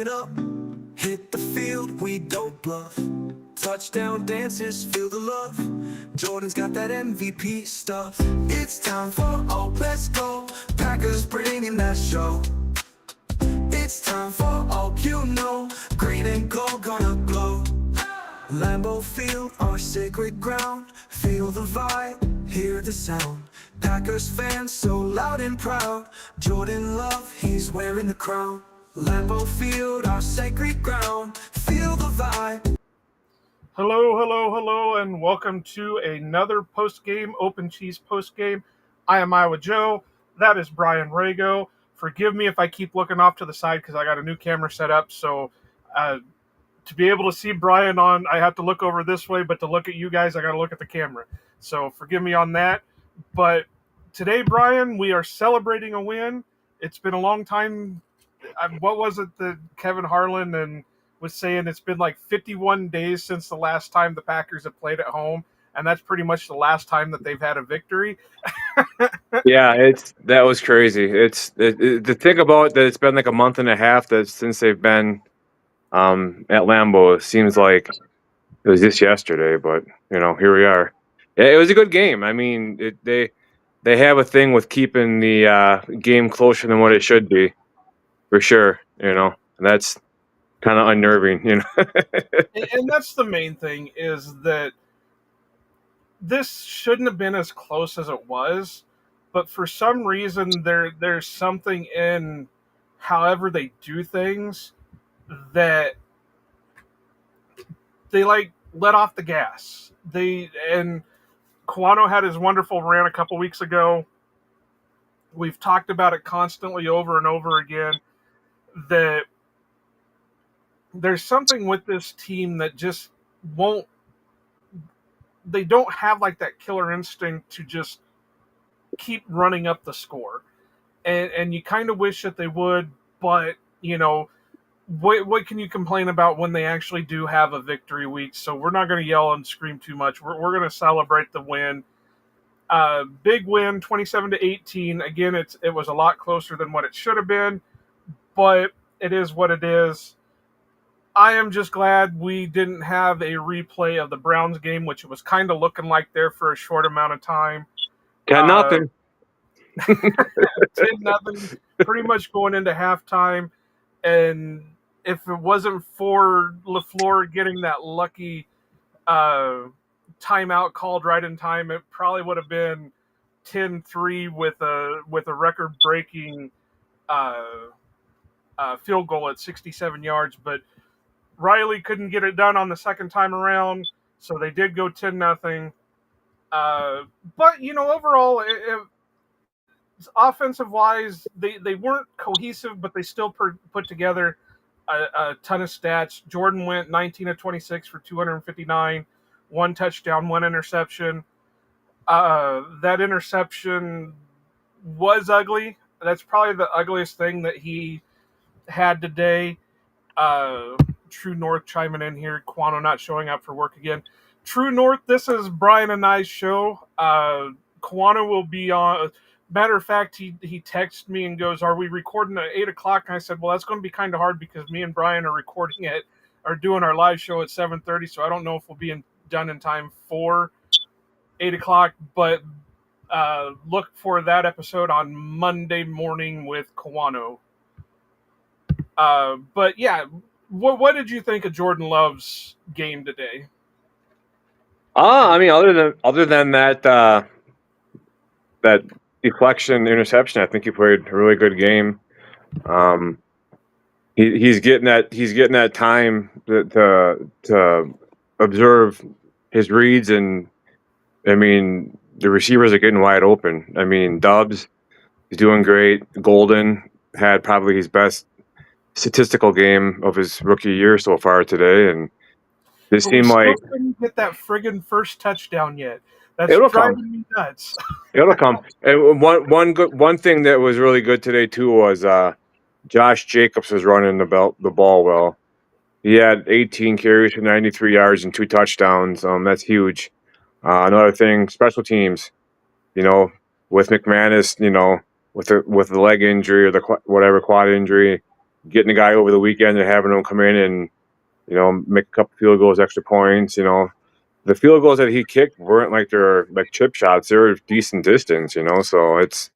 it up, hit the field, we don't bluff. Touchdown dances, feel the love. Jordan's got that MVP stuff. It's time for OPE, let's go. Packers bringing that show. It's time for OPE, you know. Green and gold gonna glow. Lambeau Field, our sacred ground. Feel the vibe, hear the sound. Packers fans so loud and proud. Jordan Love, he's wearing the crown. Lambeau Field, our sacred ground. Feel the vibe. Hello, and welcome to another post-game, Open Cheese post-game. I am Iowa Joe. That is Brian Rago. Forgive me if I keep looking off to the side because I got a new camera set up, so to be able to see Brian on, I have to look over this way, but to look at you guys, I got to look at the camera. So forgive me on that. But today, Brian, we are celebrating a win. It's been a long time. What was it that Kevin Harlan was saying? It's been like 51 days since the last time the Packers have played at home, and that's pretty much the last time that they've had a victory. Yeah, that was crazy. To think about that, it's been like a month and a half since they've been at Lambeau. It seems like it was just yesterday, but here we are. It was a good game. I mean, they have a thing with keeping the game closer than what it should be, for sure. And that's kind of unnerving. And that's the main thing, is that this shouldn't have been as close as it was, but for some reason there's something in however they do things that they let off the gas. And Kawano had his wonderful rant a couple weeks ago. We've talked about it constantly over and over again, that there's something with this team that just won't. They don't have like that killer instinct to just keep running up the score, and you kind of wish that they would, but what can you complain about when they actually do have a victory week? So we're not going to yell and scream too much. We're going to celebrate the win. Big win, 27-18. Again, it was a lot closer than what it should have been, but it is what it is. I am just glad we didn't have a replay of the Browns game, which it was kind of looking like there for a short amount of time. 10-0. 10-0, pretty much going into halftime. And if it wasn't for LaFleur getting that lucky timeout called right in time, it probably would have been 10-3 with a record-breaking field goal at 67 yards. But Riley couldn't get it done on the second time around, so they did go 10-0. But overall, offensive-wise, they weren't cohesive, but they still put together a ton of stats. Jordan went 19 of 26 for 259, one touchdown, one interception. That interception was ugly. That's probably the ugliest thing that he had today. True North chiming in here. Quano not showing up for work again. True North, this is Brian and I's show. Quano will be on. Matter of fact, he texted me and goes, "Are we recording at 8 o'clock?" And I said, "Well, that's going to be kind of hard because me and Brian are doing our live show at 7:30, so I don't know if we'll be done in time for 8 o'clock, but look for that episode on Monday morning with Kawano." But yeah, what did you think of Jordan Love's game today? I mean, other than that deflection interception, I think he played a really good game. He's getting that time to observe his reads, and I mean the receivers are getting wide open. I mean Dubs is doing great. Golden had probably his best statistical game of his rookie year so far today, and this seemed like couldn't get that friggin' first touchdown yet. That's driving me nuts. It'll come. And one thing that was really good today too was Josh Jacobs was running the ball well. He had 18 carries for 93 yards and 2 touchdowns. That's huge. Another thing, special teams. With McManus, with the leg injury or the quad injury, getting a guy over the weekend and having him come in and, make a couple field goals, extra points. The field goals that he kicked weren't like they're like chip shots; they were decent distance. So it's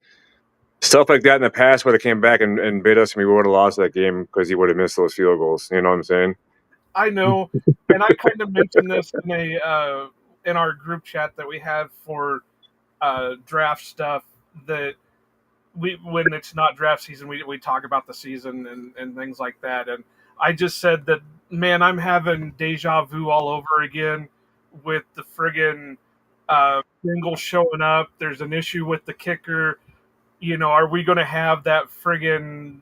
stuff like that in the past would have came back and bit us, and we would have lost that game because he would have missed those field goals. You know what I'm saying? I know, and I kind of mentioned this in our group chat that we have for draft stuff, that when it's not draft season, we talk about the season and things like that. And I just said that, man, I'm having deja vu all over again with the friggin' Bengals showing up. There's an issue with the kicker. Are we going to have that friggin'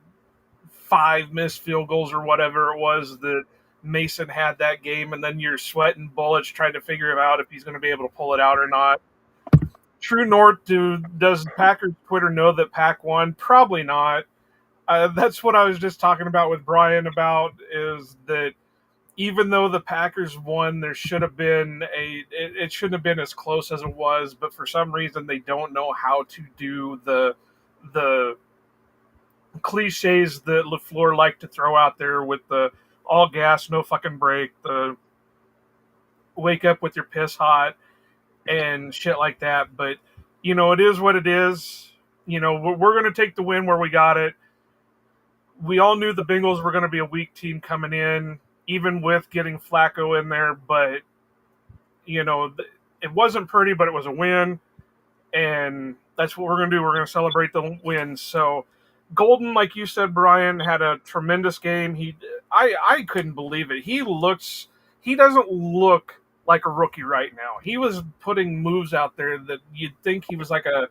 5 missed field goals or whatever it was that Mason had that game? And then you're sweating bullets trying to figure out if he's going to be able to pull it out or not. True North, does Packers Twitter know that Pack won? Probably not. That's what I was just talking about with Brian about, is that even though the Packers won, there should have been it shouldn't have been as close as it was, but for some reason they don't know how to do the cliches that LaFleur liked to throw out there with the all gas, no fucking break, the wake up with your piss hot and shit like that. But it is what it is. We're going to take the win where we got it. We all knew the Bengals were going to be a weak team coming in, even with getting Flacco in there. But it wasn't pretty, but it was a win, and that's what we're going to do. We're going to celebrate the win. So Golden, like you said, Brian, had a tremendous game. I couldn't believe it. He doesn't look like a rookie right now. He was putting moves out there that you'd think he was like a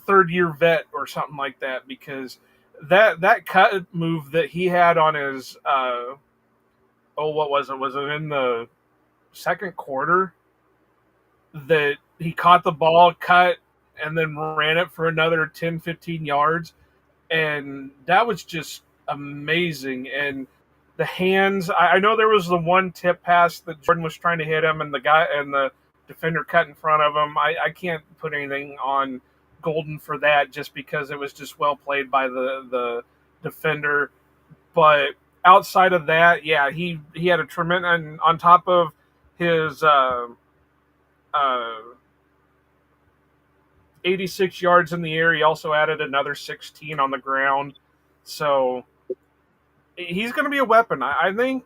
third-year vet or something like that, because that cut move that he had on his what was it? Was it in the second quarter that he caught the ball, cut, and then ran it for another 10, 15 yards? And that was just amazing. And the hands, I know there was the one tip pass that Jordan was trying to hit him, and the defender cut in front of him. I can't put anything on Golden for that, just because it was just well played by the defender. But outside of that, yeah, he had a tremendous, and on top of his 86 yards in the air, he also added another 16 on the ground. So he's going to be a weapon. I think,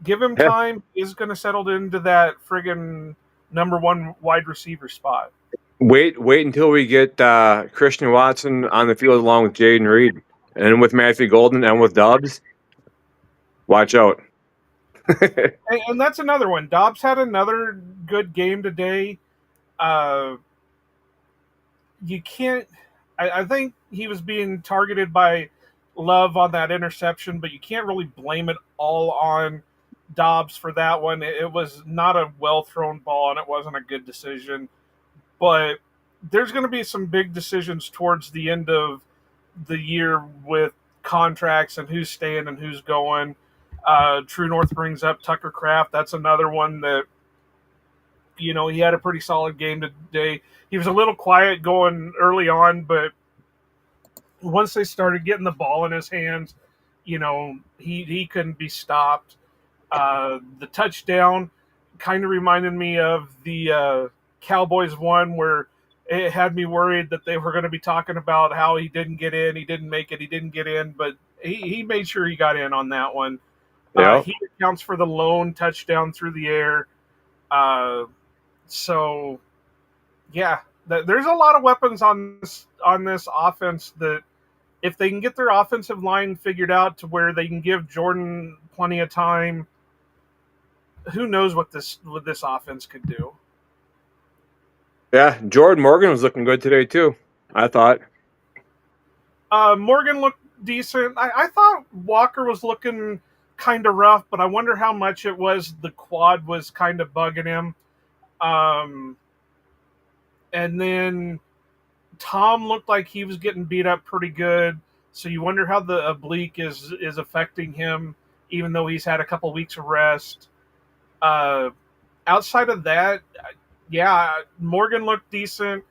give him time, he's going to settle into that friggin' number one wide receiver spot. Wait until we get Christian Watson on the field along with Jaden Reed and with Matthew Golden and with Dobbs. Watch out. And that's another one. Dobbs had another good game today. You can't. I think he was being targeted by Love on that interception, but you can't really blame it all on Dobbs for that one. It was not a well thrown ball, and it wasn't a good decision. But there's going to be some big decisions towards the end of the year with contracts and who's staying and who's going. True North brings up Tucker Kraft. That's another one that, he had a pretty solid game today. He was a little quiet going early on, but once they started getting the ball in his hands, he couldn't be stopped. The touchdown kind of reminded me of the Cowboys one, where it had me worried that they were going to be talking about how he didn't get in, he didn't make it, he didn't get in, but he made sure he got in on that one. Yeah. He accounts for the lone touchdown through the air. So, yeah, there's a lot of weapons on this offense that, if they can get their offensive line figured out to where they can give Jordan plenty of time, who knows what this offense could do. Yeah, Jordan Morgan was looking good today too, I thought. Morgan looked decent. I thought Walker was looking kind of rough, but I wonder how much it was the quad was kind of bugging him. And then Tom looked like he was getting beat up pretty good, so you wonder how the oblique is affecting him, even though he's had a couple weeks of rest. Outside of that, yeah, Morgan looked decent.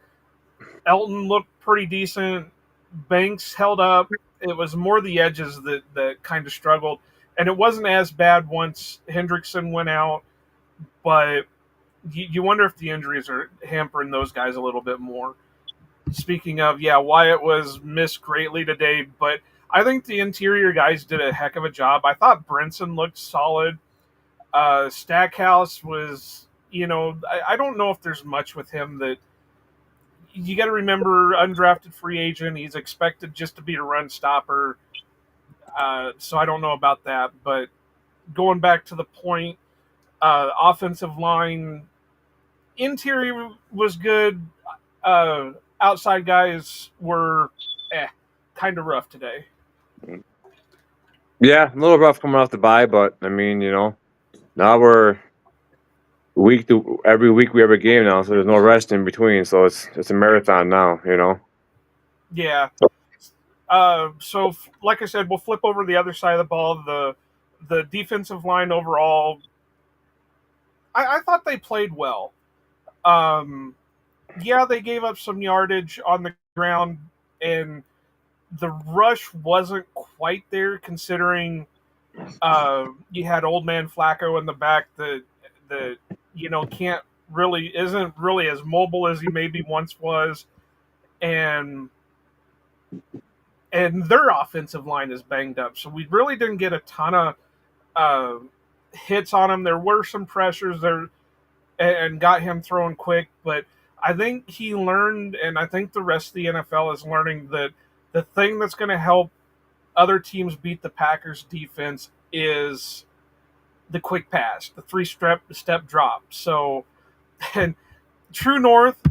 Elton looked pretty decent. Banks held up. It was more the edges that kind of struggled, and it wasn't as bad once Hendrickson went out. But you wonder if the injuries are hampering those guys a little bit more. Speaking of, yeah, Wyatt was missed greatly today, but I think the interior guys did a heck of a job. I thought Brinson looked solid. Stackhouse was, I don't know if there's much with him that you got to remember. Undrafted free agent, he's expected just to be a run stopper. So I don't know about that. But going back to the point, offensive line, interior was good. Uh, Outside guys were kind of rough today. Yeah, a little rough coming off the bye, but I mean, now we're every week we have a game now, so there's no rest in between. So it's a marathon now. Yeah. So, like I said, we'll flip over to the other side of the ball. The defensive line overall, I thought they played well. Yeah, they gave up some yardage on the ground, and the rush wasn't quite there considering you had old man Flacco in the back that can't really isn't really as mobile as he maybe once was, and their offensive line is banged up. So we really didn't get a ton of uh, hits on him. There were some pressures there and got him thrown quick, but I think he learned, and I think the rest of the NFL is learning that the thing that's going to help other teams beat the Packers defense is the quick pass, the three step drop. So, and True North,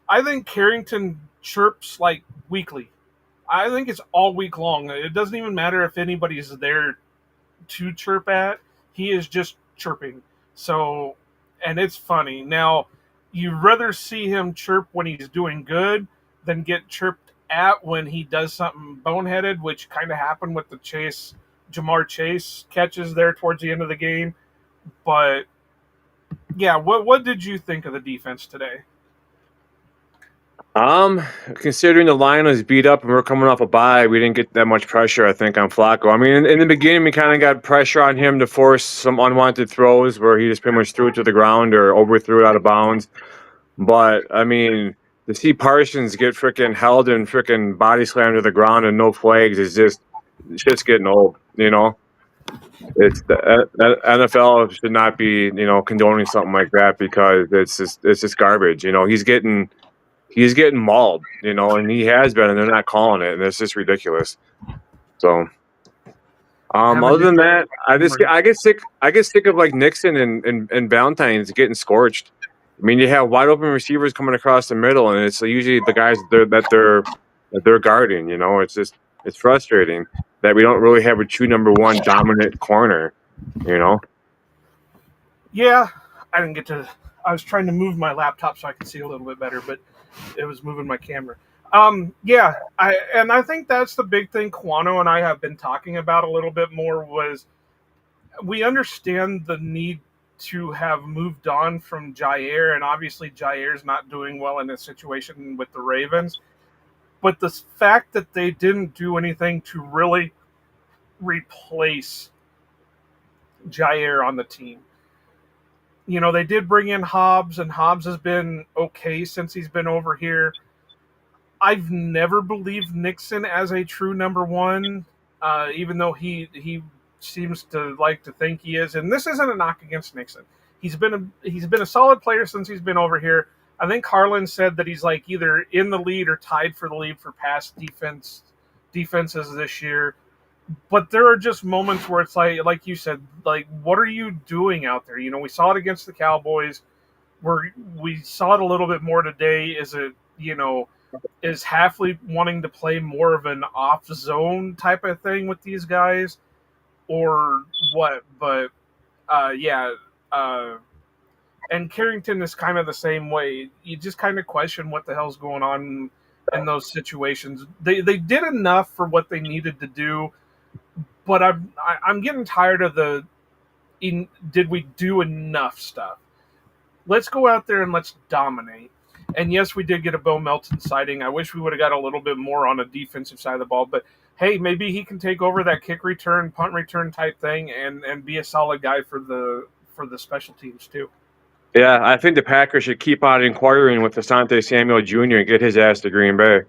I think Carrington chirps like weekly. I think it's all week long. It doesn't even matter if anybody's there to chirp at. He is just chirping. So, and it's funny. Now, you'd rather see him chirp when he's doing good than get chirped at when he does something boneheaded, which kind of happened with the Jamar Chase catches there towards the end of the game. But yeah, what did you think of the defense today? Considering the line was beat up and we're coming off a bye, we didn't get that much pressure, I think, on Flacco. I mean, in the beginning, we kind of got pressure on him to force some unwanted throws where he just pretty much threw it to the ground or overthrew it out of bounds. But, I mean, to see Parsons get freaking held and freaking body slammed to the ground and no flags is just, shit's getting old. It's the NFL should not be, condoning something like that because it's just garbage. He's getting mauled, and he has been, and they're not calling it, and it's just ridiculous. So, other than that, I get sick of like Nixon and Valentine's getting scorched. I mean, you have wide open receivers coming across the middle, and it's usually the guys that they're guarding. It's frustrating that we don't really have a true number one dominant corner. Yeah, I didn't get to. I was trying to move my laptop so I could see a little bit better, but it was moving my camera. Yeah, I think that's the big thing Quano and I have been talking about a little bit more was we understand the need to have moved on from Jair, and obviously Jair's not doing well in this situation with the Ravens. But the fact that they didn't do anything to really replace Jair on the team. They did bring in Hobbs, and Hobbs has been okay since he's been over here. I've never believed Nixon as a true number one, even though he seems to like to think he is. And this isn't a knock against Nixon. He's been a solid player since he's been over here. I think Harlan said that he's like either in the lead or tied for the lead for pass defenses this year. But there are just moments where it's like you said, like, what are you doing out there? We saw it against the Cowboys. We saw it a little bit more today. Is Halfley wanting to play more of an off zone type of thing with these guys, or what? But yeah, and Carrington is kind of the same way. You just kind of question what the hell's going on in those situations. They did enough for what they needed to do. But I'm getting tired of did we do enough stuff? Let's go out there and let's dominate. And yes, we did get a Bo Melton sighting. I wish we would have got a little bit more on the defensive side of the ball, but hey, maybe he can take over that kick return, punt return type thing, and be a solid guy for the special teams too. Yeah, I think the Packers should keep on inquiring with Asante Samuel Jr. and get his ass to Green Bay.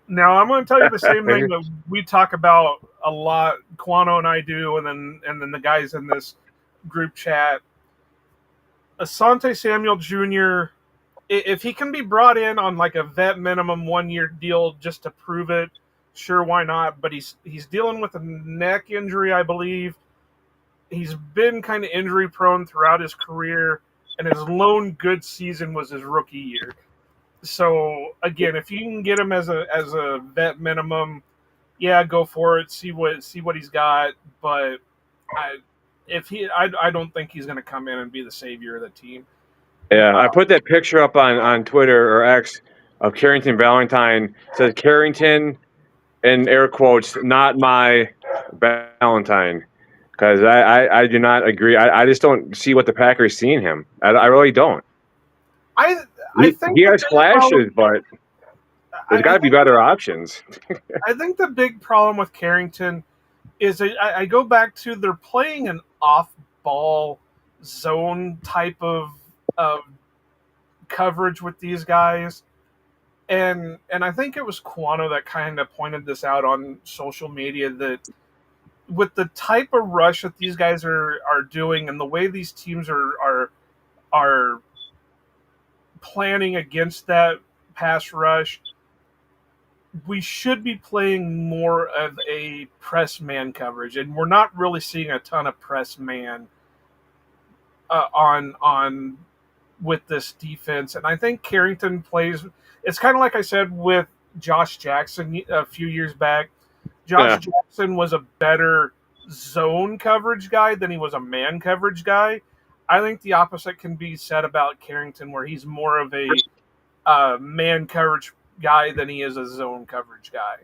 Now I'm going to tell you the same thing that we talk about a lot. Quano and I do, and then the guys in this group chat. Asante Samuel Jr. If he can be brought in on like a vet minimum 1 year deal just to prove it, sure, why not? But he's dealing with a neck injury, I believe. He's been kind of injury prone throughout his career, and his lone good season was his rookie year. So again, if you can get him as a vet minimum, yeah, go for it. See what he's got. But I don't think he's going to come in and be the savior of the team. Yeah, I put that picture up on Twitter or X of Carrington Valentine. It says Carrington in air quotes, not my Valentine. Because I do not agree. I just don't see what the Packers see in him. I really don't. I think he has flashes, but there's got to be better options. I think the big problem with Carrington is I go back to they're playing an off-ball zone type of coverage with these guys, and I think it was Quano that kind of pointed this out on social media that with the type of rush that these guys are doing and the way these teams are planning against that pass rush, we should be playing more of a press man coverage, and we're not really seeing a ton of press man on with this defense. And I think Carrington plays. It's kind of like I said with Josh Jackson a few years back. Josh Jackson was a better zone coverage guy than he was a man coverage guy. I think the opposite can be said about Carrington, where he's more of a man coverage guy than he is a zone coverage guy.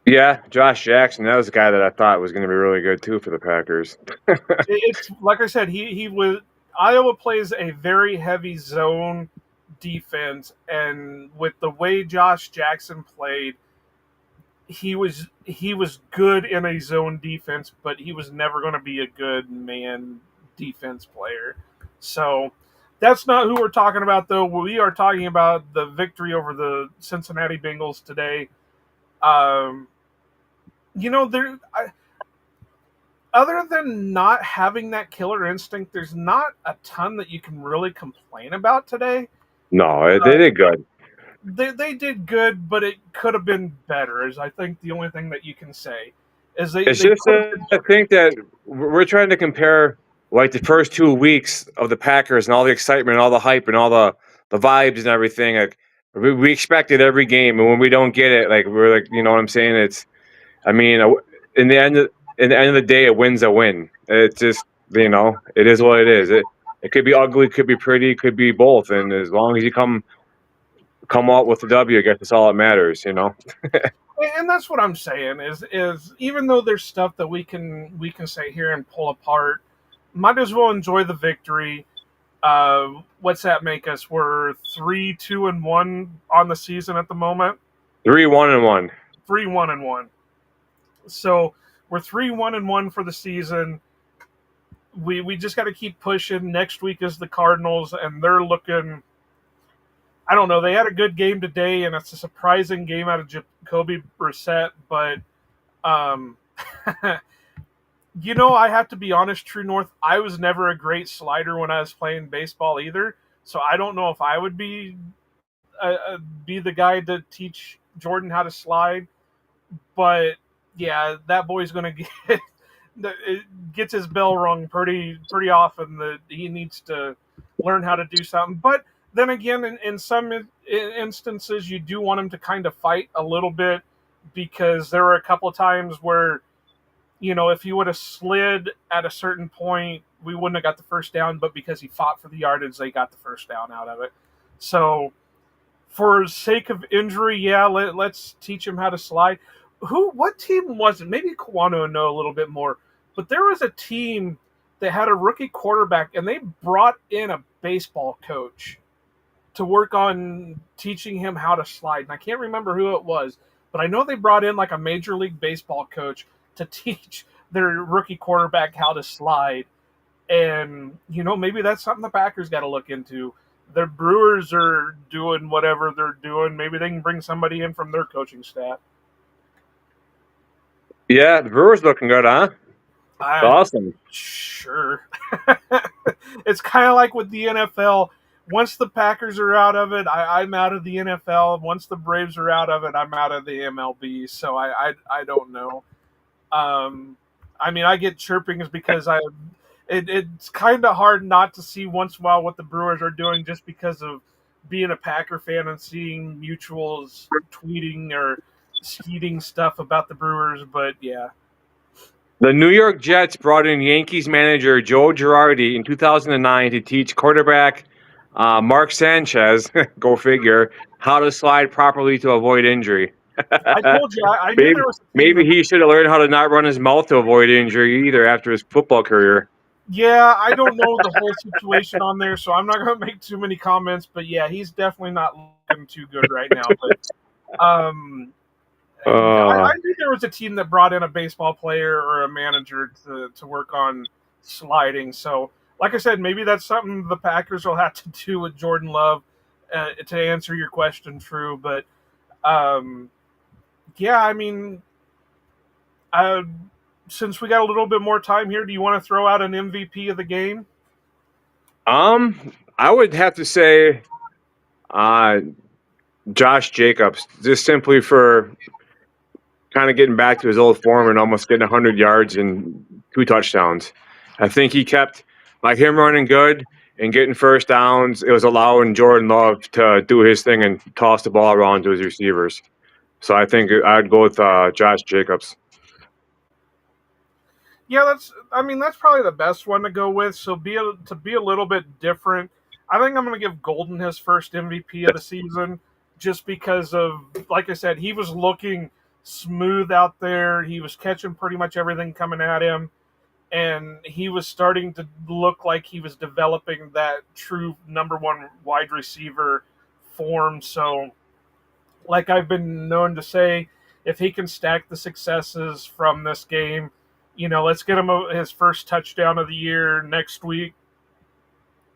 Yeah, Josh Jackson, that was a guy that I thought was going to be really good too for the Packers. It's like I said, he was. Iowa plays a very heavy zone defense, and with the way Josh Jackson played, he was good in a zone defense, but he was never going to be a good man defense player. So that's not who we're talking about, though. We are talking about the victory over the Cincinnati Bengals today. Other than not having that killer instinct, there's not a ton that you can really complain about today. No, they did good. They did good, but it could have been better, is I think the only thing that you can say. I think that we're trying to compare like the first 2 weeks of the Packers and all the excitement and all the hype and all the vibes and everything. Like we expected every game, and when we don't get it, like we're like, you know what I'm saying? In the end of the day, a win's a win. It's just, it is what it is. It could be ugly, could be pretty, could be both, and as long as you come out with the W, I guess that's all that matters, And that's what I'm saying is even though there's stuff that we can say here and pull apart, might as well enjoy the victory. What's that make us? We're 3-2-1 on the season at the moment. 3-1-1. 3-1-1. So we're 3-1-1 for the season. We just got to keep pushing. Next week is the Cardinals, and they're looking. I don't know. They had a good game today, and it's a surprising game out of Jacoby Brissett. But, I have to be honest, True North, I was never a great slider when I was playing baseball either. So I don't know if I would be the guy to teach Jordan how to slide. But, yeah, that boy's going to gets his bell rung pretty often that he needs to learn how to do something. But then again, in some instances, you do want him to kind of fight a little bit, because there were a couple of times where, if he would have slid at a certain point, we wouldn't have got the first down, but because he fought for the yardage, they got the first down out of it. So for sake of injury, yeah, let's teach him how to slide. What team was it? Maybe Kawano know a little bit more, but there was a team they had a rookie quarterback, and they brought in a baseball coach to work on teaching him how to slide. And I can't remember who it was, but I know they brought in like a Major League Baseball coach to teach their rookie quarterback how to slide. And, maybe that's something the Packers got to look into. The Brewers are doing whatever they're doing. Maybe they can bring somebody in from their coaching staff. Yeah, the Brewers looking good, huh? Awesome. Sure. It's kind of like with the NFL. Once the Packers are out of it, I'm out of the NFL. Once the Braves are out of it, I'm out of the MLB. So I don't know. I get chirpings because it's kind of hard not to see once in a while what the Brewers are doing just because of being a Packer fan and seeing mutuals tweeting or skeeting stuff about the Brewers. But yeah. The New York Jets brought in Yankees manager Joe Girardi in 2009 to teach quarterback Mark Sanchez, go figure, how to slide properly to avoid injury. I told you, I knew there was a team Maybe he should have learned how to not run his mouth to avoid injury either after his football career. Yeah, I don't know the whole situation on there, so I'm not going to make too many comments. But yeah, he's definitely not looking too good right now. But I knew there was a team that brought in a baseball player or a manager to work on sliding. So, like I said, maybe that's something the Packers will have to do with Jordan Love to answer your question, True. But yeah, since we got a little bit more time here, do you want to throw out an MVP of the game? I would have to say Josh Jacobs, just simply for kind of getting back to his old form and almost getting 100 yards and 2 touchdowns. I think he kept him running good and getting first downs. It was allowing Jordan Love to do his thing and toss the ball around to his receivers. So I think I'd go with Josh Jacobs. Yeah, that's probably the best one to go with. So to be a little bit different, I think I'm going to give Golden his first MVP of the season, just because of, like I said, he was looking smooth out there. He was catching pretty much everything coming at him, and he was starting to look like he was developing that true number one wide receiver form. So, like I've been known to say, if he can stack the successes from this game, let's get him his first touchdown of the year next week.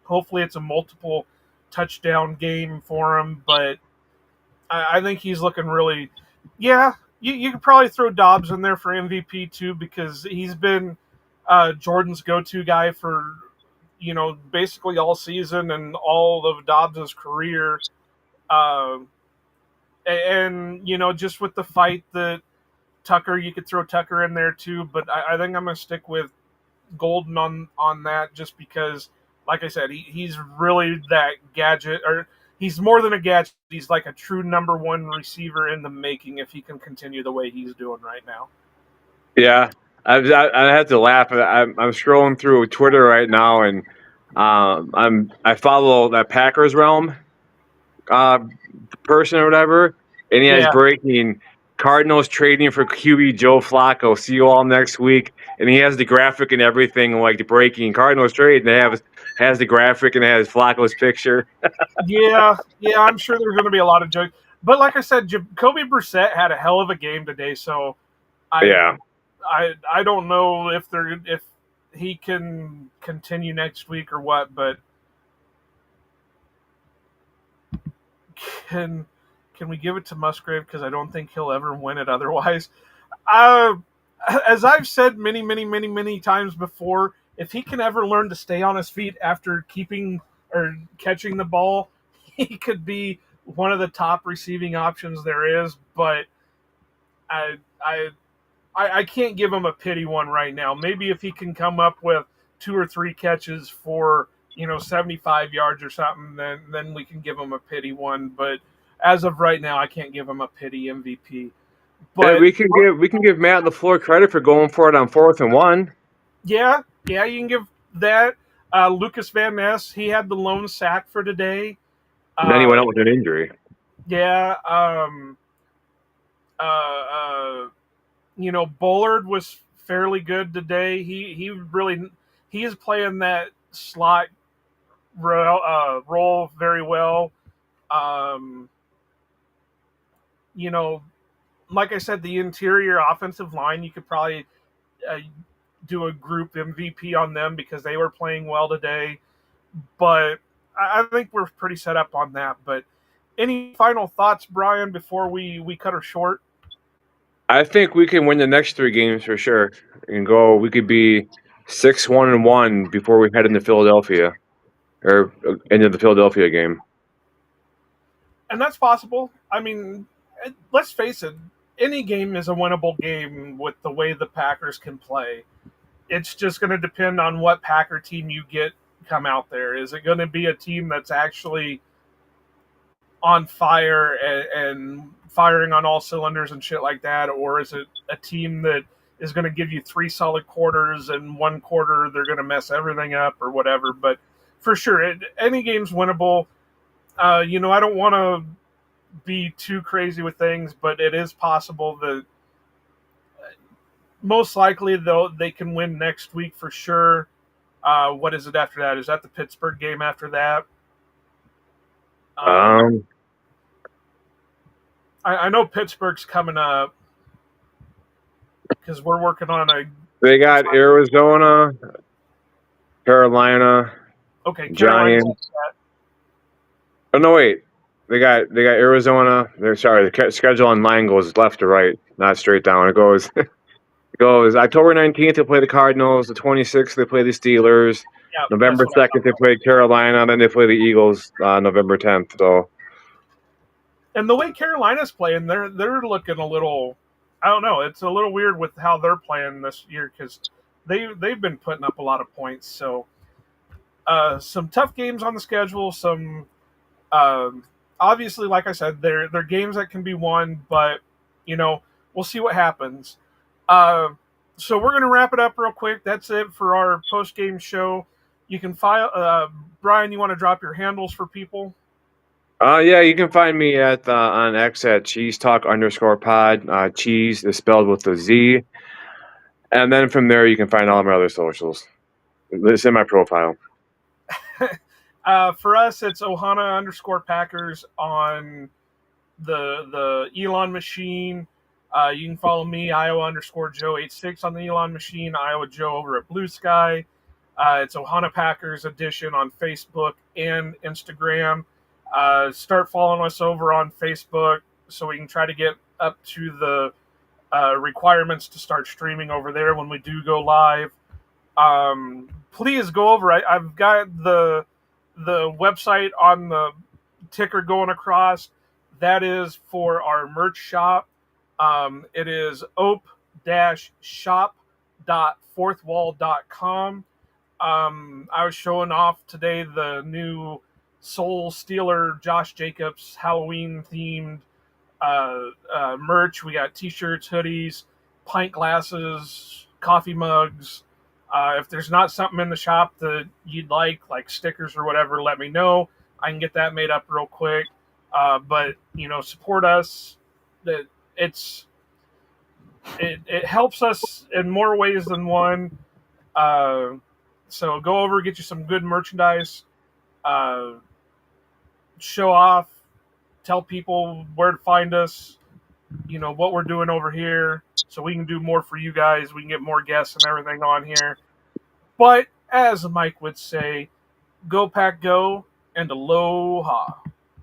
Hopefully it's a multiple touchdown game for him, but I think he's looking really, yeah, you could probably throw Dobbs in there for MVP too, because he's been Jordan's go-to guy for, basically all season and all of Dobbs' career. And just with the fight that Tucker, you could throw Tucker in there too, but I think I'm going to stick with Golden on that, just because, like I said, he's really that gadget, or he's more than a gadget. He's like a true number one receiver in the making if he can continue the way he's doing right now. Yeah, I have to laugh. I'm scrolling through Twitter right now, and I follow that Packers Realm person or whatever, and he has breaking Cardinals trading for QB Joe Flacco. See you all next week. And he has the graphic and everything, like the breaking Cardinals trade. And has the graphic and it has Flacco's picture. yeah, I'm sure there's going to be a lot of jokes. But like I said, Jacoby Brissett had a hell of a game today. So I don't know if he can continue next week or what, but can we give it to Musgrave, because I don't think he'll ever win it otherwise. As I've said many, many, many, many times before, if he can ever learn to stay on his feet after keeping or catching the ball, he could be one of the top receiving options there is. But I can't give him a pity one right now. Maybe if he can come up with 2 or 3 catches for 75 yards or something, then we can give him a pity one. But as of right now, I can't give him a pity MVP. But we can give Matt LaFleur credit for going for it on 4th and 1. Yeah, you can give that. Lucas Van Ness, he had the lone sack for today. Then he went out with an injury. Yeah. Bullard was fairly good today. He he is playing that slot role very well. Um, you know, like I said, the interior offensive line, you could probably uh, do a group MVP on them because they were playing well today. But I think we're pretty set up on that. But any final thoughts, Brian, before we cut her short? I think we can win the next 3 games for sure, and go. We could be 6-1-1 before we head into Philadelphia, or into the Philadelphia game. And that's possible. I mean, let's face it, any game is a winnable game with the way the Packers can play. It's just going to depend on what Packer team you get come out there. Is it going to be a team that's actually on fire and firing on all cylinders and shit like that, or is it a team that is going to give you 3 solid quarters and 1 quarter they're going to mess everything up or whatever? But for sure, any game's winnable. I don't want to be too crazy with things, but it is possible that most likely though they can win next week for sure. What is it after that? Is that the Pittsburgh game after that? Um, I know Pittsburgh's coming up because we're working on a. they got Arizona, Carolina, Okay, Carolina's. Giants. Oh no, wait. They got Arizona. They're sorry. The schedule online goes left to right, not straight down. It goes goes October 19th. They play the Cardinals. The 26th they play the Steelers. Yeah, November that's what I 2nd they play Carolina. Then they play the Eagles. November 10th. So And the way Carolina's playing, they're looking a little. I don't know. It's a little weird with how they're playing this year because they've been putting up a lot of points. So some tough games on the schedule. Some obviously, like I said, they're games that can be won, but we'll see what happens. So we're gonna wrap it up real quick. That's it for our post game show. You can file. Brian, you want to drop your handles for people? yeah, you can find me at on X at Cheeze Talk _pod. Cheese is spelled with a Z, and then from there you can find all my other socials. It's in my profile. For us, it's Ohana _Packers on the Elon machine. You can follow me, Iowa _Joe86 on the Elon machine, Iowa Joe over at Blue Sky. It's Ohana Packers Edition on Facebook and Instagram. Start following us over on Facebook so we can try to get up to the requirements to start streaming over there when we do go live. Please go over. I've got the website on the ticker going across. That is for our merch shop. It is ope-shop.fourthwall.com. I was showing off today the new Soul Stealer Josh Jacobs Halloween themed merch. We got t-shirts, hoodies, pint glasses, coffee mugs. If there's not something in the shop that you'd like stickers or whatever, let me know. I can get that made up real quick. But support us. That it helps us in more ways than one. So go over, get you some good merchandise. Show off. Tell people where to find us. What we're doing over here, so we can do more for you guys. We can get more guests and everything on here. But as Mike would say, go Pack Go and aloha.